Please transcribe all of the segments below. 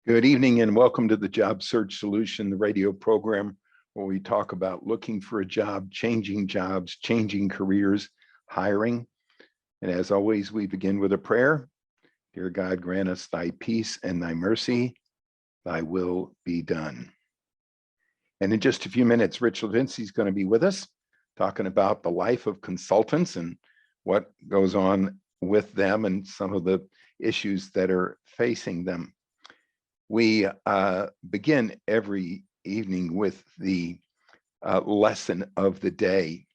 Good evening and welcome to the Job Search Solution, the radio program where we talk about looking for a job, changing jobs, changing careers, hiring. And as always, we begin with a prayer. Dear God, grant us thy peace and thy mercy, thy will be done. And in just a few minutes, Rich Levinsky is going to be with us talking about the life of consultants and what goes on with them and some of the issues that are facing them. We begin every evening with the lesson of the day.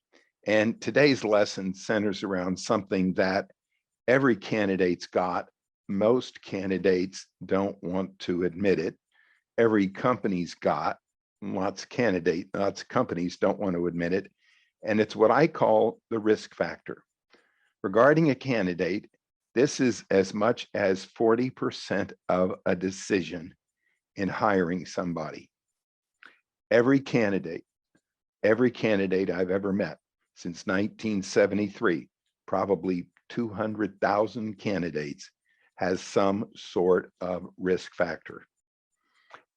And today's lesson centers around something that every candidate's got. Most candidates don't want to admit it. Every company's got. Lots of companies don't want to admit it. And it's what I call the risk factor. Regarding a candidate, this is as much as 40% of a decision in hiring somebody. Every candidate I've ever met since 1973, probably 200,000 candidates, has some sort of risk factor.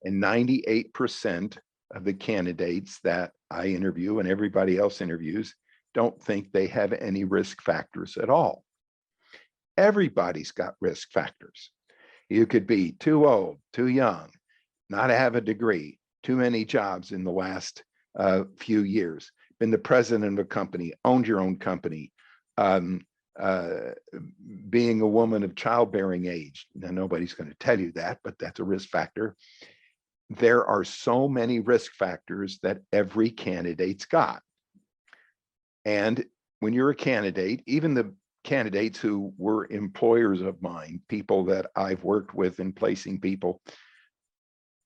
And 98% of the candidates that I interview and everybody else interviews don't think they have any risk factors at all. Everybody's got risk factors. You could be too old, too young, not have a degree, too many jobs in the last few years, been the president of a company, owned your own company, being a woman of childbearing age. Now, nobody's going to tell you that, but that's a risk factor. There are so many risk factors that every candidate's got. And when you're a candidate, even the candidates who were employers of mine, people that I've worked with in placing people,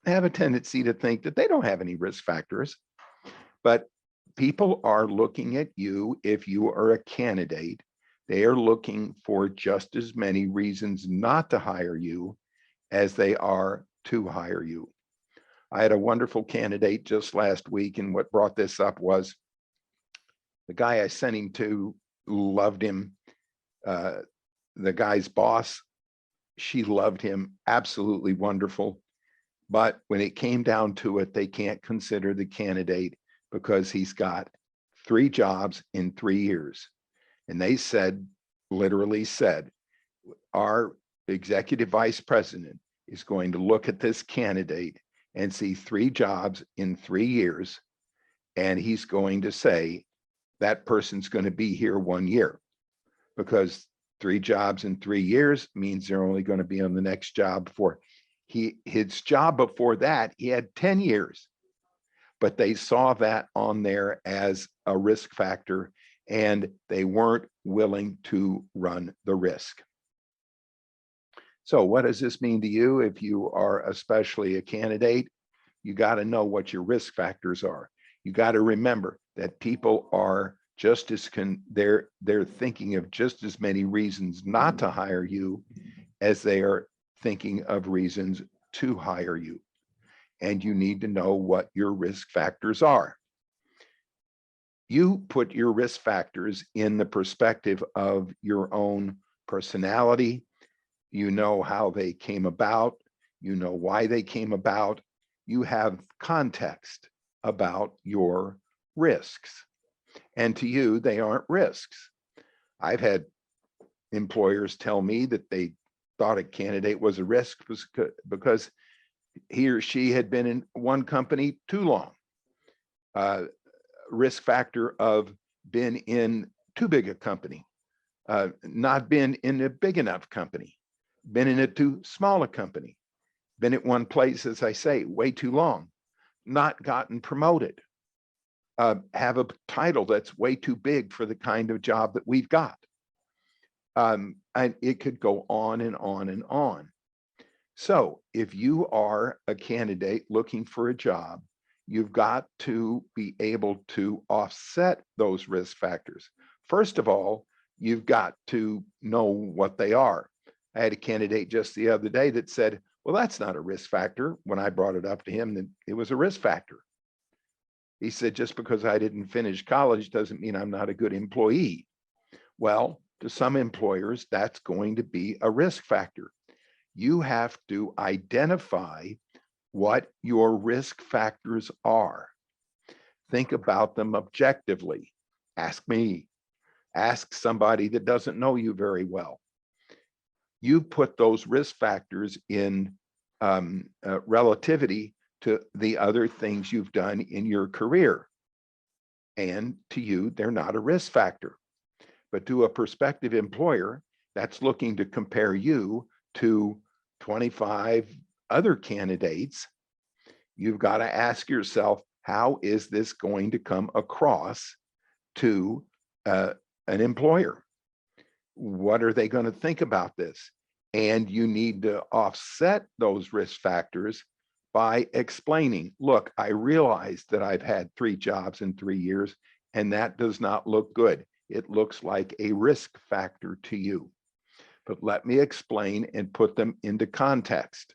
have a tendency to think that they don't have any risk factors. But people are looking at you. If you are a candidate, they are looking for just as many reasons not to hire you as they are to hire you. I had a wonderful candidate just last week, and what brought this up was the guy I sent him to loved him. The guy's boss, she loved him, absolutely wonderful. But when it came down to it, they can't consider the candidate because he's got 3 jobs in 3 years. And they said, literally said, our executive vice president is going to look at this candidate and see 3 jobs in 3 years. And he's going to say, that person's going to be here 1 year, because 3 jobs in 3 years means they're only going to be on the next job for his job before that, he had 10 years, but they saw that on there as a risk factor and they weren't willing to run the risk. So what does this mean to you? If you are especially a candidate, you got to know what your risk factors are. You got to remember that people are just as they're thinking of just as many reasons not to hire you as they are thinking of reasons to hire you. And you need to know what your risk factors are. You put your risk factors in the perspective of your own personality. You know how they came about. You know why they came about. You have context about your risks. And to you, they aren't risks. I've had employers tell me that they thought a candidate was a risk because he or she had been in one company too long. Risk factor of been in too big a company, not been in a big enough company, been in a too small a company, been at one place, as I say, way too long, not gotten promoted, have a title that's way too big for the kind of job that we've got. And it could go on and on and on. So if you are a candidate looking for a job, you've got to be able to offset those risk factors. First of all, you've got to know what they are. I had a candidate just the other day that said, well, that's not a risk factor. When I brought it up to him, that it was a risk factor. He said, just because I didn't finish college doesn't mean I'm not a good employee. Well, to some employers, that's going to be a risk factor. You have to identify what your risk factors are. Think about them objectively. Ask me, ask somebody that doesn't know you very well. You put those risk factors in relativity to the other things you've done in your career. And to you, they're not a risk factor. But to a prospective employer that's looking to compare you to 25 other candidates, you've got to ask yourself, how is this going to come across to an employer? What are they going to think about this? And you need to offset those risk factors by explaining, look, I realize that I've had 3 jobs in 3 years, and that does not look good. It looks like a risk factor to you. But let me explain and put them into context.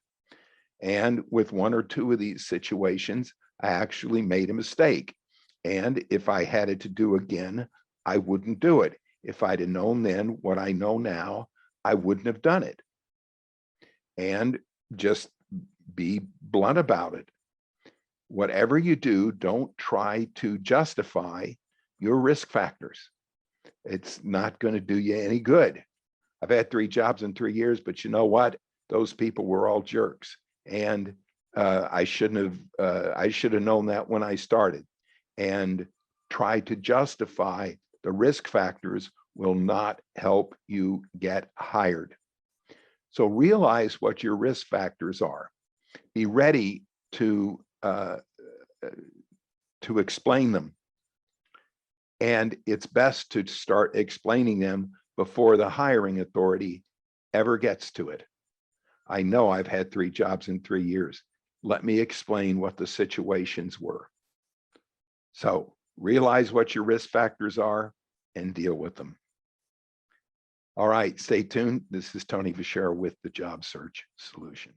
And with 1 or 2 of these situations, I actually made a mistake. And if I had it to do again, I wouldn't do it. If I'd have known then what I know now, I wouldn't have done it. And just be blunt about it. Whatever you do, don't try to justify your risk factors. It's not going to do you any good. I've had 3 jobs in 3 years, but you know what? Those people were all jerks. And I should have known that when I started. And try to justify the risk factors will not help you get hired. So realize what your risk factors are. Be ready to explain them. And it's best to start explaining them before the hiring authority ever gets to it. I know I've had 3 jobs in 3 years. Let me explain what the situations were. So realize what your risk factors are and deal with them. All right, stay tuned. This is Tony Vachera with the Job Search Solution.